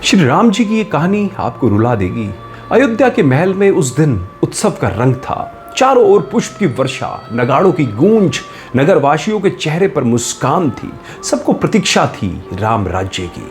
श्री राम जी की ये कहानी आपको रुला देगी। अयोध्या के महल में उस दिन उत्सव का रंग था। चारों ओर पुष्प की वर्षा, नगाड़ों की गूंज, नगरवासियों के चेहरे पर मुस्कान थी। सबको प्रतीक्षा थी राम राज्य की।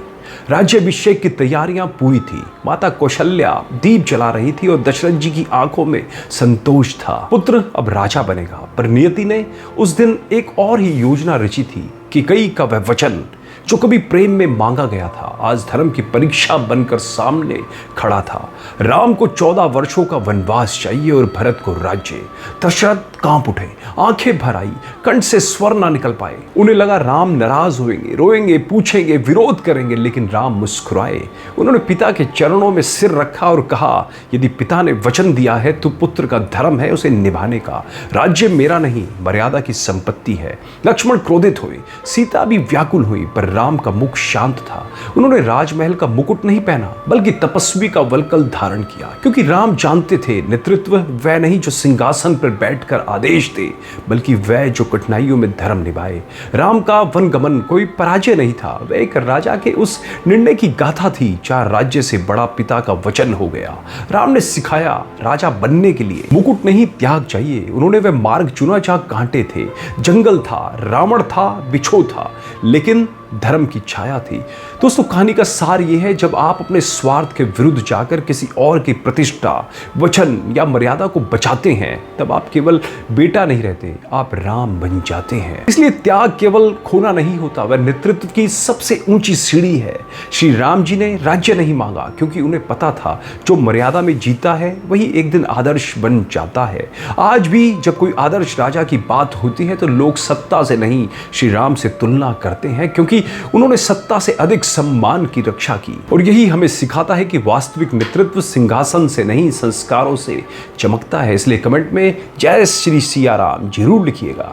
राज्याभिषेक की तैयारियां पूरी थी। माता कौशल्या दीप जला रही थी और दशरथ जी की आंखों में संतोष था। पुत्र अब राजा बनेगा। पर नियति ने उस दिन एक और ही योजना रची थी कि कई का वह वचन जो कभी प्रेम में मांगा गया था, आज धर्म की परीक्षा बनकर सामने खड़ा था। राम को 14 वर्षों का वनवास चाहिए और भरत को राज्य। दशरथ कांप उठे, आंखें भर आई, कंठ से स्वर ना निकल पाए। उन्हें लगा राम नाराज होंगे, रोएंगे, पूछेंगे, विरोध करेंगे, लेकिन राम मुस्कुराए। उन्होंने पिता के चरणों में सिर रखा और कहा, यदि पिता ने वचन दिया है तो पुत्र का धर्म है उसे निभाने का। राज्य मेरा नहीं, मर्यादा की संपत्ति है। लक्ष्मण क्रोधित हुए, सीता भी व्याकुल हुई, पर राम का मुख शांत था। उन्होंने राजमहल का मुकुट नहीं पहना, बल्कि तपस्वी का वल्कल धारण किया, क्योंकि राम जानते थे नेतृत्व वह नहीं जो सिंहासन पर बैठकर आदेश दे, बल्कि वह जो कठिनाइयों में धर्म निभाए। राम का वनगमन कोई पराजय नहीं था, वह एक राजा के उस निर्णय की गाथा थी। 4 राज्य से बड़ा पिता का वचन हो गया। राम ने सिखाया, राजा बनने के लिए मुकुट नहीं, त्याग चाहिए। उन्होंने वह मार्ग चुना जहां कांटे थे, जंगल था, रावण था, बिछो था, लेकिन धर्म की छाया थी। दोस्तों, कहानी का सार यह है, जब आप अपने स्वार्थ के विरुद्ध जाकर किसी और की प्रतिष्ठा, वचन या मर्यादा को बचाते हैं, तब आप केवल बेटा नहीं रहते, आप राम बन जाते हैं। इसलिए त्याग केवल खोना नहीं होता, वह नेतृत्व की सबसे ऊंची सीढ़ी है। श्री राम जी ने राज्य नहीं मांगा, क्योंकि उन्हें पता था जो मर्यादा में जीता है वही एक दिन आदर्श बन जाता है। आज भी जब कोई आदर्श राजा की बात होती है तो लोग सत्ता से नहीं, श्री राम से तुलना करते हैं, क्योंकि उन्होंने सत्ता से अधिक सम्मान की रक्षा की। और यही हमें सिखाता है कि वास्तविक नेतृत्व सिंहासन से नहीं, संस्कारों से चमकता है। इसलिए कमेंट में जय श्री सिया राम जरूर लिखिएगा।